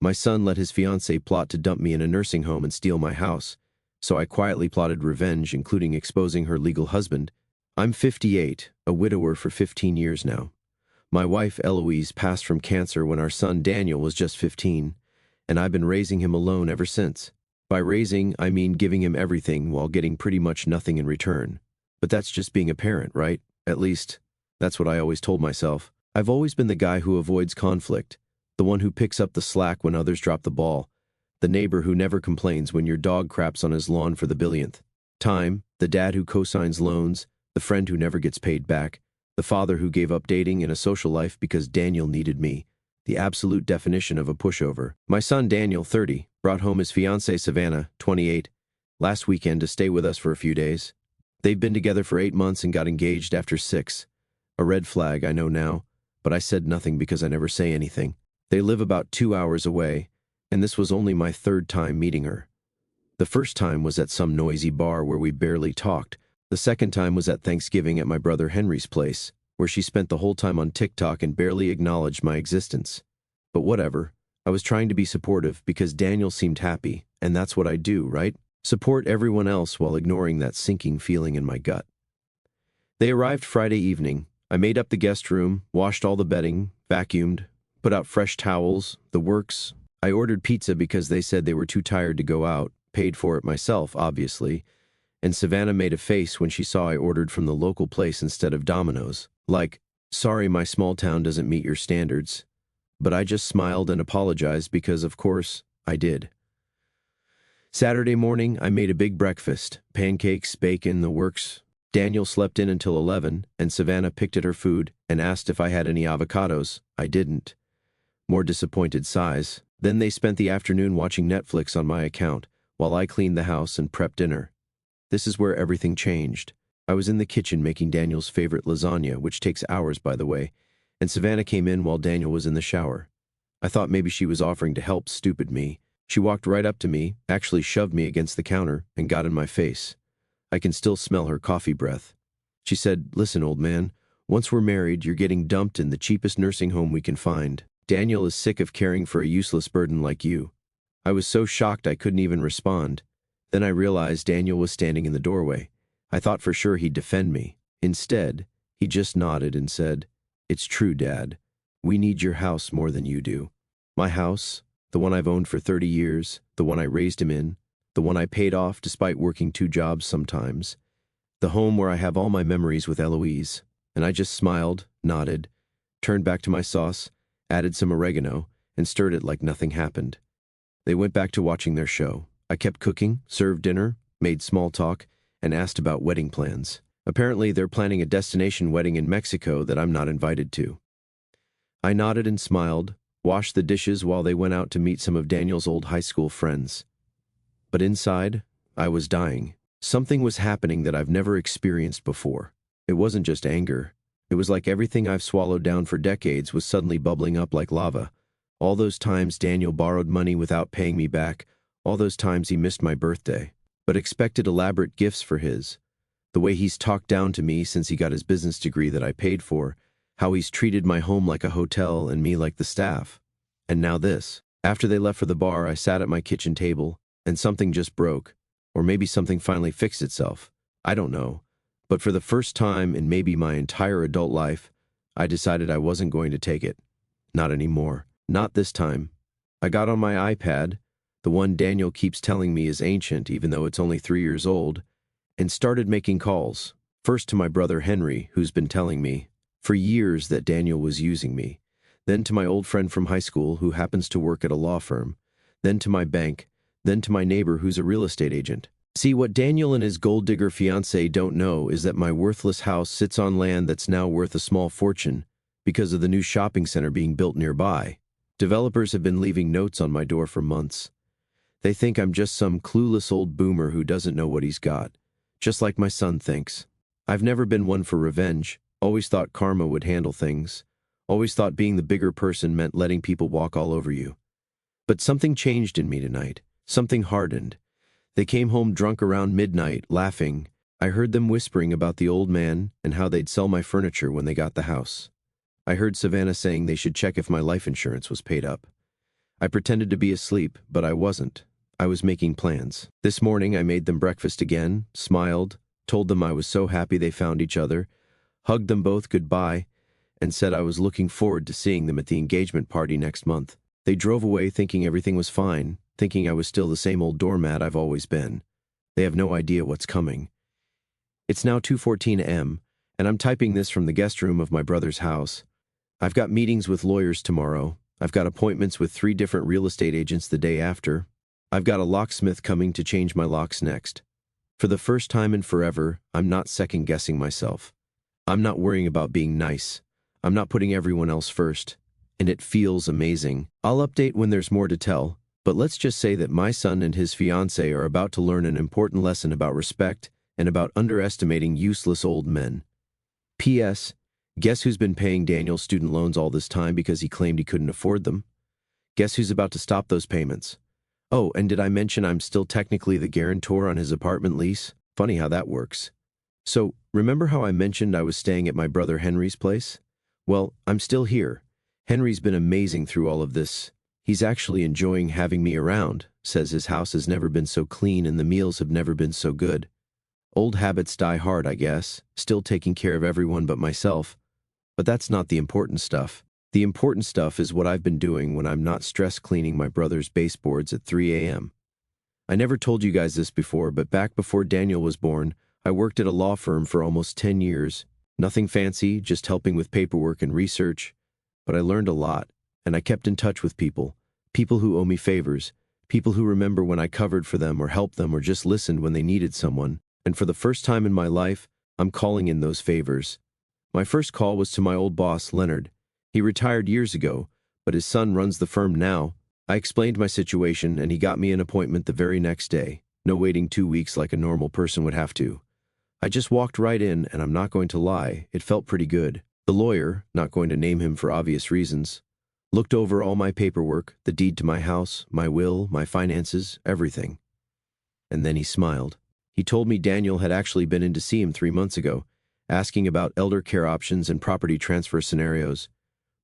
My son let his fiancée plot to dump me in a nursing home and steal my house, so I quietly plotted revenge, including exposing her legal husband. I'm 58, a widower for 15 years now. My wife, Eloise, passed from cancer when our son Daniel was just 15, and I've been raising him alone ever since. By raising, I mean giving him everything while getting pretty much nothing in return. But that's just being a parent, right? At least, that's what I always told myself. I've always been the guy who avoids conflict, the one who picks up the slack when others drop the ball, the neighbor who never complains when your dog craps on his lawn for the billionth time, the dad who co-signs loans, the friend who never gets paid back, the father who gave up dating and a social life because Daniel needed me, the absolute definition of a pushover. My son Daniel, 30, brought home his fiancée Savannah, 28, last weekend to stay with us for a few days. They've been together for 8 months and got engaged after 6. A red flag, I know now, but I said nothing because I never say anything. They live about 2 hours away, and this was only my 3rd time meeting her. The first time was at some noisy bar where we barely talked. The second time was at Thanksgiving at my brother Henry's place, where she spent the whole time on TikTok and barely acknowledged my existence. But whatever, I was trying to be supportive because Daniel seemed happy, and that's what I do, right? Support everyone else while ignoring that sinking feeling in my gut. They arrived Friday evening. I made up the guest room, washed all the bedding, vacuumed, put out fresh towels, the works. I ordered pizza because they said they were too tired to go out, paid for it myself, obviously, and Savannah made a face when she saw I ordered from the local place instead of Domino's. Like, sorry my small town doesn't meet your standards. But I just smiled and apologized because, of course, I did. Saturday morning, I made a big breakfast, pancakes, bacon, the works. Daniel slept in until 11, and Savannah picked at her food and asked if I had any avocados. I didn't. More disappointed sighs. Then they spent the afternoon watching Netflix on my account, while I cleaned the house and prepped dinner. This is where everything changed. I was in the kitchen making Daniel's favorite lasagna, which takes hours, by the way, and Savannah came in while Daniel was in the shower. I thought maybe she was offering to help, stupid me. She walked right up to me, actually shoved me against the counter, and got in my face. I can still smell her coffee breath. She said, "Listen, old man, once we're married, you're getting dumped in the cheapest nursing home we can find. Daniel is sick of caring for a useless burden like you." I was so shocked I couldn't even respond. Then I realized Daniel was standing in the doorway. I thought for sure he'd defend me. Instead, he just nodded and said, "It's true, Dad. We need your house more than you do." My house, the one I've owned for 30 years, the one I raised him in, the one I paid off despite working 2 jobs sometimes, the home where I have all my memories with Eloise. And I just smiled, nodded, turned back to my sauce, added some oregano, and stirred it like nothing happened. They went back to watching their show. I kept cooking, served dinner, made small talk, and asked about wedding plans. Apparently, they're planning a destination wedding in Mexico that I'm not invited to. I nodded and smiled, washed the dishes while they went out to meet some of Daniel's old high school friends. But inside, I was dying. Something was happening that I've never experienced before. It wasn't just anger. It was like everything I've swallowed down for decades was suddenly bubbling up like lava. All those times Daniel borrowed money without paying me back, all those times he missed my birthday, but expected elaborate gifts for his. The way he's talked down to me since he got his business degree that I paid for, how he's treated my home like a hotel and me like the staff. And now this. After they left for the bar, I sat at my kitchen table, and something just broke. Or maybe something finally fixed itself. I don't know. But for the first time in maybe my entire adult life, I decided I wasn't going to take it. Not anymore. Not this time. I got on my iPad, the one Daniel keeps telling me is ancient even though it's only 3 years old, and started making calls. First to my brother Henry, who's been telling me for years that Daniel was using me. Then to my old friend from high school who happens to work at a law firm. Then to my bank. Then to my neighbor who's a real estate agent. See, what Daniel and his gold-digger fiancée don't know is that my worthless house sits on land that's now worth a small fortune because of the new shopping center being built nearby. Developers have been leaving notes on my door for months. They think I'm just some clueless old boomer who doesn't know what he's got, just like my son thinks. I've never been one for revenge, always thought karma would handle things, always thought being the bigger person meant letting people walk all over you. But something changed in me tonight. Something hardened. They came home drunk around midnight, laughing. I heard them whispering about the old man and how they'd sell my furniture when they got the house. I heard Savannah saying they should check if my life insurance was paid up. I pretended to be asleep, but I wasn't. I was making plans. This morning I made them breakfast again, smiled, told them I was so happy they found each other, hugged them both goodbye, and said I was looking forward to seeing them at the engagement party next month. They drove away thinking everything was fine, thinking I was still the same old doormat I've always been. They have no idea what's coming. It's now 2:14 a.m., and I'm typing this from the guest room of my brother's house. I've got meetings with lawyers tomorrow. I've got appointments with 3 different real estate agents the day after. I've got a locksmith coming to change my locks next. For the first time in forever, I'm not second-guessing myself. I'm not worrying about being nice. I'm not putting everyone else first. And it feels amazing. I'll update when there's more to tell, but let's just say that my son and his fiancée are about to learn an important lesson about respect and about underestimating useless old men. P.S. Guess who's been paying Daniel's student loans all this time because he claimed he couldn't afford them? Guess who's about to stop those payments? Oh, and did I mention I'm still technically the guarantor on his apartment lease? Funny how that works. So, remember how I mentioned I was staying at my brother Henry's place? Well, I'm still here. Henry's been amazing through all of this. He's actually enjoying having me around, says his house has never been so clean and the meals have never been so good. Old habits die hard, I guess, still taking care of everyone but myself. But that's not the important stuff. The important stuff is what I've been doing when I'm not stress cleaning my brother's baseboards at 3 a.m. I never told you guys this before, but back before Daniel was born, I worked at a law firm for almost 10 years. Nothing fancy, just helping with paperwork and research. But I learned a lot, and I kept in touch with people who owe me favors, people who remember when I covered for them or helped them or just listened when they needed someone. And for the first time in my life, I'm calling in those favors. My first call was to my old boss, Leonard. He retired years ago, but his son runs the firm now. I explained my situation, and he got me an appointment the very next day. No waiting 2 weeks like a normal person would have to. I just walked right in, and I'm not going to lie, it felt pretty good. The lawyer, not going to name him for obvious reasons, looked over all my paperwork, the deed to my house, my will, my finances, everything. And then he smiled. He told me Daniel had actually been in to see him 3 months ago, asking about elder care options and property transfer scenarios.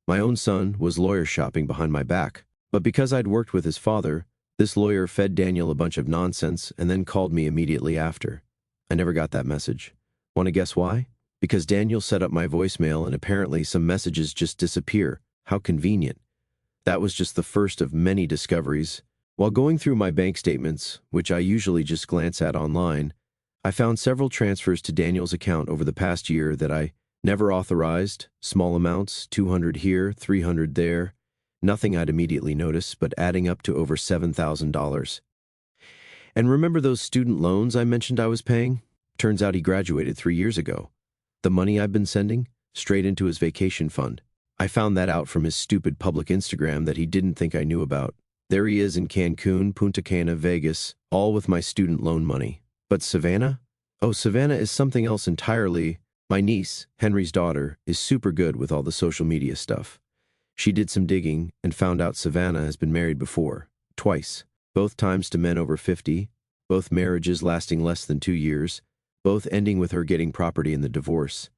My own son was lawyer shopping behind my back, but because I'd worked with his father, this lawyer fed Daniel a bunch of nonsense and then called me immediately after. I never got that message. Want to guess why? Because Daniel set up my voicemail and apparently some messages just disappear. How convenient. That was just the first of many discoveries. While going through my bank statements, which I usually just glance at online, I found several transfers to Daniel's account over the past year that I never authorized, small amounts, 200 here, 300 there, nothing I'd immediately notice, but adding up to over $7,000. And remember those student loans I mentioned I was paying? Turns out he graduated 3 years ago. The money I've been sending? Straight into his vacation fund. I found that out from his stupid public Instagram that he didn't think I knew about. There he is in Cancun, Punta Cana, Vegas, all with my student loan money. But Savannah? Oh, Savannah is something else entirely. My niece, Henry's daughter, is super good with all the social media stuff. She did some digging and found out Savannah has been married before, twice, both times to men over 50, both marriages lasting less than 2 years, both ending with her getting property in the divorce.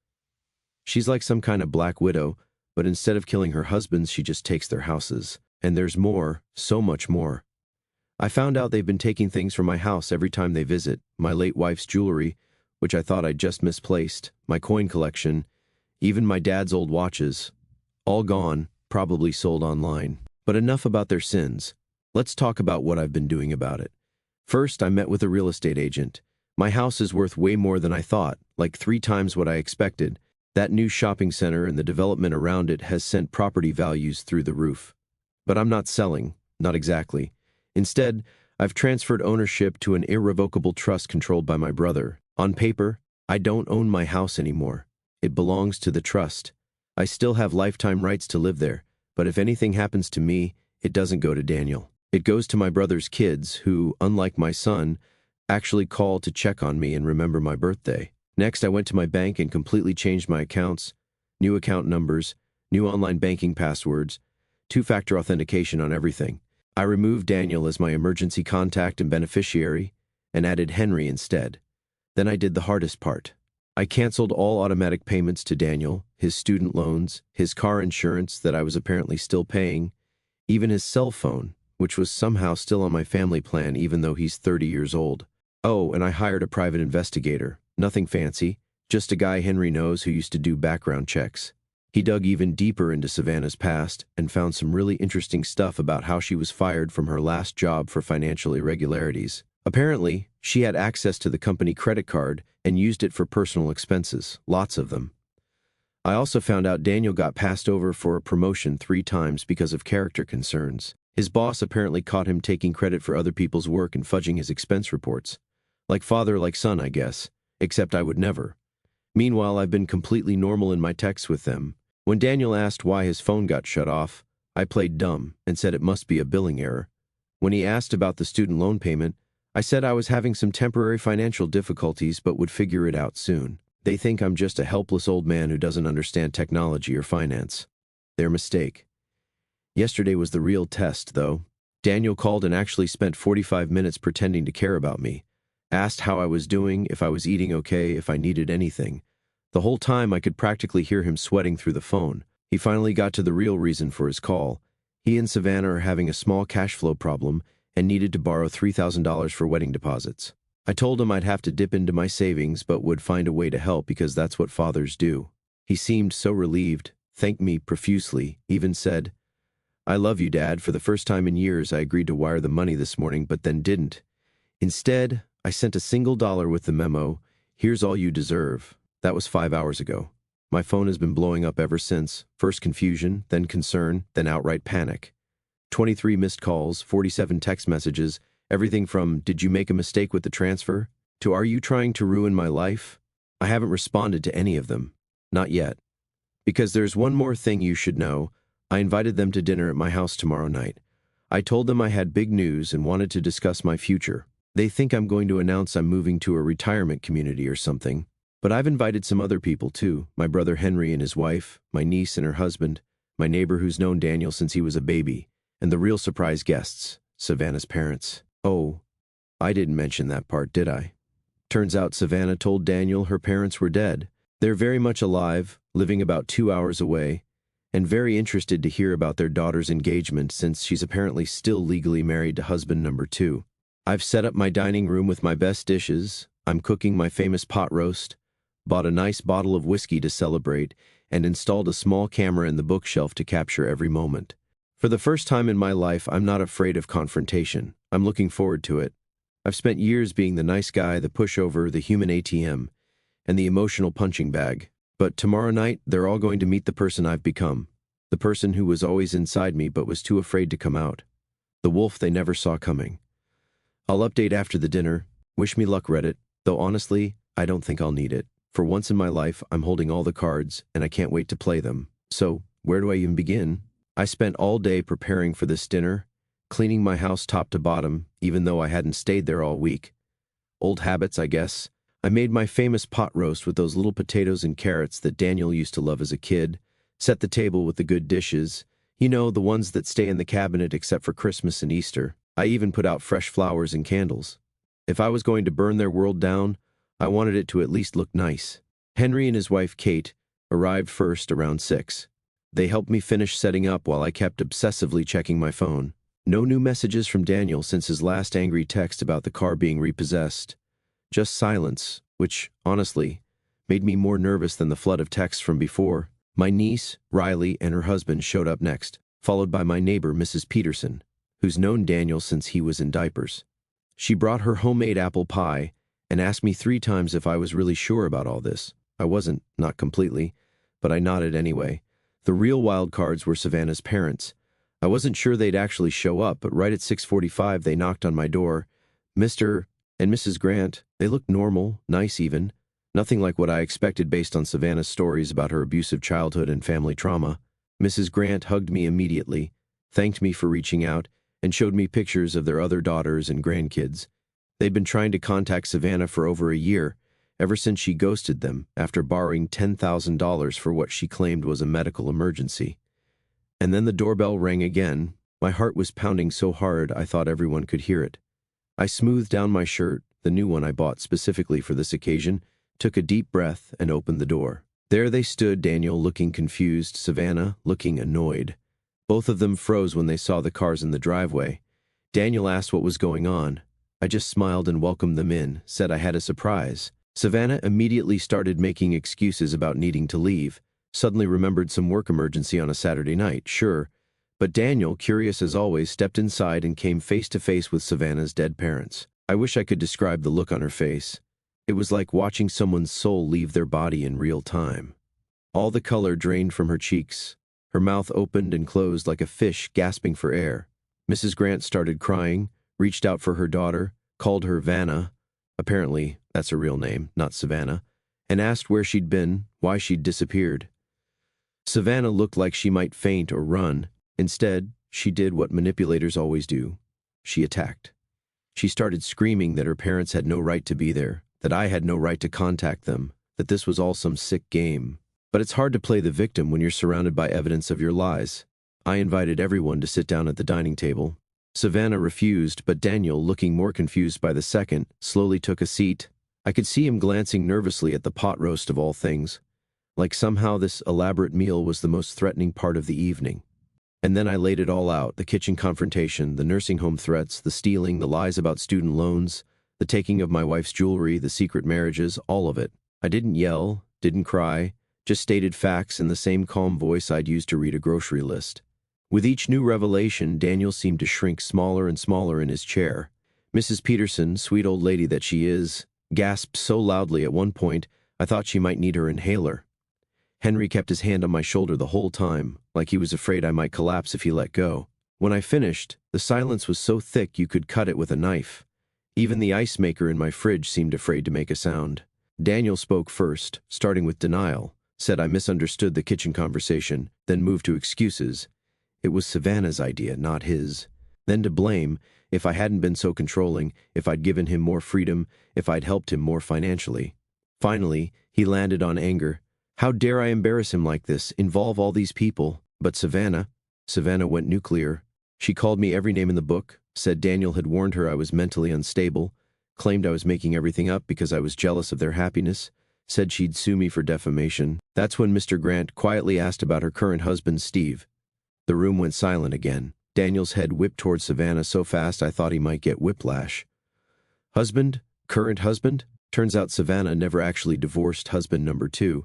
She's like some kind of black widow, but instead of killing her husbands, she just takes their houses. And there's more, so much more. I found out they've been taking things from my house every time they visit, my late wife's jewelry, which I thought I'd just misplaced, my coin collection, even my dad's old watches. All gone, probably sold online. But enough about their sins. Let's talk about what I've been doing about it. First, I met with a real estate agent. My house is worth way more than I thought, like 3 times what I expected. That new shopping center and the development around it has sent property values through the roof. But I'm not selling, not exactly. Instead, I've transferred ownership to an irrevocable trust controlled by my brother. On paper, I don't own my house anymore. It belongs to the trust. I still have lifetime rights to live there, but if anything happens to me, it doesn't go to Daniel. It goes to my brother's kids, who, unlike my son, actually call to check on me and remember my birthday. Next, I went to my bank and completely changed my accounts, new account numbers, new online banking passwords, 2-factor authentication on everything. I removed Daniel as my emergency contact and beneficiary and added Henry instead. Then I did the hardest part. I canceled all automatic payments to Daniel, his student loans, his car insurance that I was apparently still paying, even his cell phone, which was somehow still on my family plan even though he's 30 years old. Oh, and I hired a private investigator. Nothing fancy, just a guy Henry knows who used to do background checks. He dug even deeper into Savannah's past and found some really interesting stuff about how she was fired from her last job for financial irregularities. Apparently, she had access to the company credit card and used it for personal expenses, lots of them. I also found out Daniel got passed over for a promotion 3 times because of character concerns. His boss apparently caught him taking credit for other people's work and fudging his expense reports. Like father, like son, I guess, except I would never. Meanwhile, I've been completely normal in my texts with them. When Daniel asked why his phone got shut off, I played dumb and said it must be a billing error. When he asked about the student loan payment, I said I was having some temporary financial difficulties but would figure it out soon. They think I'm just a helpless old man who doesn't understand technology or finance. Their mistake. Yesterday was the real test, though. Daniel called and actually spent 45 minutes pretending to care about me. Asked how I was doing, if I was eating okay, if I needed anything. The whole time I could practically hear him sweating through the phone. He finally got to the real reason for his call. He and Savannah are having a small cash flow problem and needed to borrow $3,000 for wedding deposits. I told him I'd have to dip into my savings but would find a way to help because that's what fathers do. He seemed so relieved, thanked me profusely, even said, "I love you, Dad. For the first time in years, I agreed to wire the money this morning but then didn't. Instead, I sent a single dollar with the memo, 'Here's all you deserve.' That was 5 hours ago. My phone has been blowing up ever since. First confusion, then concern, then outright panic. 23 missed calls, 47 text messages, everything from 'Did you make a mistake with the transfer?' to 'Are you trying to ruin my life?' I haven't responded to any of them. Not yet. Because there's one more thing you should know. I invited them to dinner at my house tomorrow night. I told them I had big news and wanted to discuss my future. They think I'm going to announce I'm moving to a retirement community or something. But I've invited some other people too, my brother Henry and his wife, my niece and her husband, my neighbor who's known Daniel since he was a baby, and the real surprise guests, Savannah's parents. Oh, I didn't mention that part, did I? Turns out Savannah told Daniel her parents were dead. They're very much alive, living about 2 hours away, and very interested to hear about their daughter's engagement since she's apparently still legally married to husband number 2. I've set up my dining room with my best dishes. I'm cooking my famous pot roast, bought a nice bottle of whiskey to celebrate, and installed a small camera in the bookshelf to capture every moment. For the first time in my life, I'm not afraid of confrontation. I'm looking forward to it. I've spent years being the nice guy, the pushover, the human ATM, and the emotional punching bag. But tomorrow night, they're all going to meet the person I've become. The person who was always inside me but was too afraid to come out. The wolf they never saw coming. I'll update after the dinner. Wish me luck, Reddit. Though honestly, I don't think I'll need it. For once in my life, I'm holding all the cards, and I can't wait to play them. So, where do I even begin? I spent all day preparing for this dinner, cleaning my house top to bottom, even though I hadn't stayed there all week. Old habits, I guess. I made my famous pot roast with those little potatoes and carrots that Daniel used to love as a kid, set the table with the good dishes, you know, the ones that stay in the cabinet except for Christmas and Easter. I even put out fresh flowers and candles. If I was going to burn their world down, I wanted it to at least look nice. Henry and his wife, Kate, arrived first around 6. They helped me finish setting up while I kept obsessively checking my phone. No new messages from Daniel since his last angry text about the car being repossessed. Just silence, which, honestly, made me more nervous than the flood of texts from before. My niece, Riley, and her husband showed up next, followed by my neighbor, Mrs. Peterson, who's known Daniel since he was in diapers. She brought her homemade apple pie and asked me 3 times if I was really sure about all this. I wasn't, not completely, but I nodded anyway. The real wild cards were Savannah's parents. I wasn't sure they'd actually show up, but right at 6:45 they knocked on my door. Mr. and Mrs. Grant, they looked normal, nice even. Nothing like what I expected based on Savannah's stories about her abusive childhood and family trauma. Mrs. Grant hugged me immediately, thanked me for reaching out, and showed me pictures of their other daughters and grandkids. They'd been trying to contact Savannah for over a year, ever since she ghosted them after borrowing $10,000 for what she claimed was a medical emergency. And then the doorbell rang again. My heart was pounding so hard I thought everyone could hear it. I smoothed down my shirt, the new one I bought specifically for this occasion, took a deep breath, and opened the door. There they stood, Daniel looking confused, Savannah looking annoyed. Both of them froze when they saw the cars in the driveway. Daniel asked what was going on. I just smiled and welcomed them in, said I had a surprise. Savannah immediately started making excuses about needing to leave, suddenly remembered some work emergency on a Saturday night, sure. But Daniel, curious as always, stepped inside and came face to face with Savannah's dead parents. I wish I could describe the look on her face. It was like watching someone's soul leave their body in real time. All the color drained from her cheeks. Her mouth opened and closed like a fish gasping for air. Mrs. Grant started crying, reached out for her daughter, called her Vanna, apparently that's her real name, not Savannah, and asked where she'd been, why she'd disappeared. Savannah looked like she might faint or run. Instead, she did what manipulators always do. She attacked. She started screaming that her parents had no right to be there, that I had no right to contact them, that this was all some sick game. But it's hard to play the victim when you're surrounded by evidence of your lies. I invited everyone to sit down at the dining table. Savannah refused, but Daniel, looking more confused by the second, slowly took a seat. I could see him glancing nervously at the pot roast of all things, like somehow this elaborate meal was the most threatening part of the evening. And then I laid it all out, the kitchen confrontation, the nursing home threats, the stealing, the lies about student loans, the taking of my wife's jewelry, the secret marriages, all of it. I didn't yell, didn't cry, just stated facts in the same calm voice I'd used to read a grocery list. With each new revelation, Daniel seemed to shrink smaller and smaller in his chair. Mrs. Peterson, sweet old lady that she is, gasped so loudly at one point I thought she might need her inhaler. Henry kept his hand on my shoulder the whole time, like he was afraid I might collapse if he let go. When I finished, the silence was so thick you could cut it with a knife. Even the ice maker in my fridge seemed afraid to make a sound. Daniel spoke first, starting with denial, said I misunderstood the kitchen conversation, then moved to excuses. It was Savannah's idea, not his. Then to blame, if I hadn't been so controlling, if I'd given him more freedom, if I'd helped him more financially. Finally, he landed on anger. How dare I embarrass him like this, involve all these people? But Savannah went nuclear. She called me every name in the book, said Daniel had warned her I was mentally unstable, claimed I was making everything up because I was jealous of their happiness, said she'd sue me for defamation. That's when Mr. Grant quietly asked about her current husband, Steve. The room went silent again. Daniel's head whipped toward Savannah so fast I thought he might get whiplash. Husband? Current husband? Turns out Savannah never actually divorced husband number 2.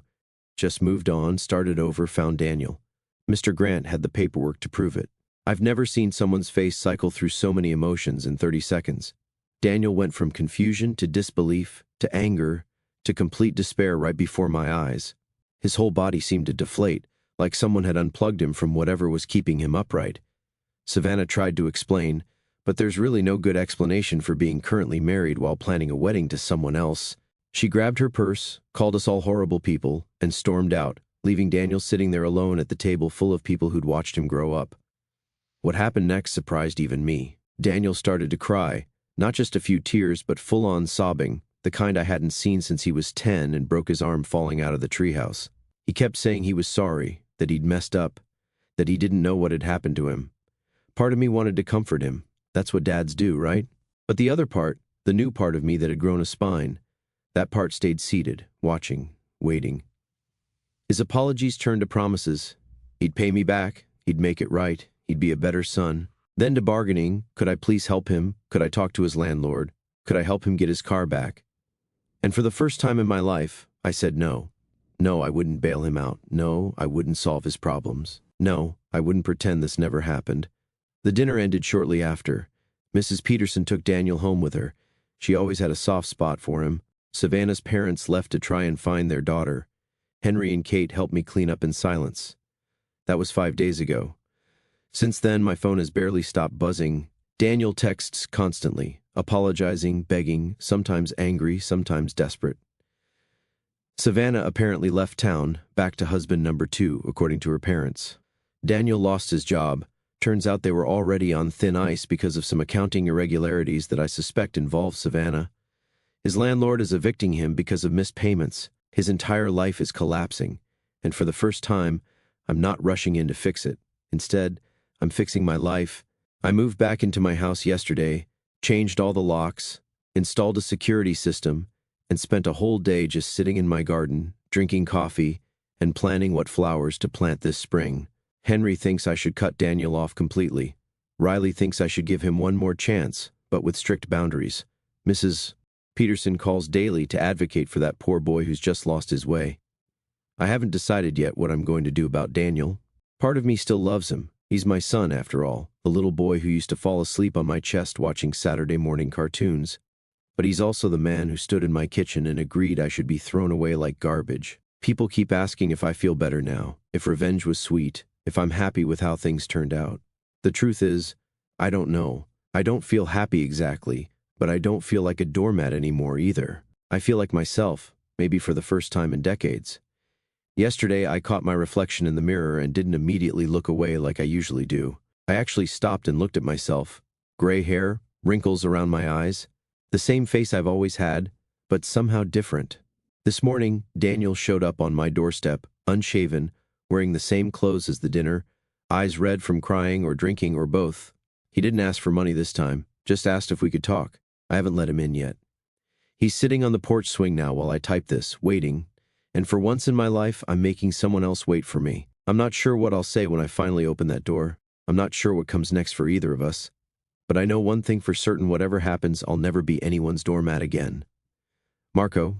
Just moved on, started over, found Daniel. Mr. Grant had the paperwork to prove it. I've never seen someone's face cycle through so many emotions in 30 seconds. Daniel went from confusion to disbelief, to anger, to complete despair right before my eyes. His whole body seemed to deflate, like someone had unplugged him from whatever was keeping him upright. Savannah tried to explain, but there's really no good explanation for being currently married while planning a wedding to someone else. She grabbed her purse, called us all horrible people, and stormed out, leaving Daniel sitting there alone at the table full of people who'd watched him grow up. What happened next surprised even me. Daniel started to cry, not just a few tears, but full-on sobbing, the kind I hadn't seen since he was 10 and broke his arm falling out of the treehouse. He kept saying he was sorry, that he'd messed up, that he didn't know what had happened to him. Part of me wanted to comfort him. That's what dads do, right? But the other part, the new part of me that had grown a spine, that part stayed seated, watching, waiting. His apologies turned to promises. He'd pay me back, he'd make it right, he'd be a better son. Then to bargaining, could I please help him? Could I talk to his landlord? Could I help him get his car back? And for the first time in my life, I said no. No, I wouldn't bail him out. No, I wouldn't solve his problems. No, I wouldn't pretend this never happened. The dinner ended shortly after. Mrs. Peterson took Daniel home with her. She always had a soft spot for him. Savannah's parents left to try and find their daughter. Henry and Kate helped me clean up in silence. That was 5 days ago. Since then, my phone has barely stopped buzzing. Daniel texts constantly, apologizing, begging, sometimes angry, sometimes desperate. Savannah apparently left town, back to husband number 2, according to her parents. Daniel lost his job. Turns out they were already on thin ice because of some accounting irregularities that I suspect involve Savannah. His landlord is evicting him because of missed payments. His entire life is collapsing, and for the first time, I'm not rushing in to fix it. Instead, I'm fixing my life. I moved back into my house yesterday, changed all the locks, installed a security system, and spent a whole day just sitting in my garden, drinking coffee, and planning what flowers to plant this spring. Henry thinks I should cut Daniel off completely. Riley thinks I should give him one more chance, but with strict boundaries. Mrs. Peterson calls daily to advocate for that poor boy who's just lost his way. I haven't decided yet what I'm going to do about Daniel. Part of me still loves him. He's my son, after all, the little boy who used to fall asleep on my chest watching Saturday morning cartoons. But he's also the man who stood in my kitchen and agreed I should be thrown away like garbage. People keep asking if I feel better now, if revenge was sweet, if I'm happy with how things turned out. The truth is, I don't know. I don't feel happy exactly, but I don't feel like a doormat anymore either. I feel like myself, maybe for the first time in decades. Yesterday, I caught my reflection in the mirror and didn't immediately look away like I usually do. I actually stopped and looked at myself. Gray hair, wrinkles around my eyes, the same face I've always had, but somehow different. This morning, Daniel showed up on my doorstep, unshaven, wearing the same clothes as the dinner, eyes red from crying or drinking or both. He didn't ask for money this time, just asked if we could talk. I haven't let him in yet. He's sitting on the porch swing now while I type this, waiting. And for once in my life, I'm making someone else wait for me. I'm not sure what I'll say when I finally open that door. I'm not sure what comes next for either of us. But I know one thing for certain: whatever happens, I'll never be anyone's doormat again. Marco,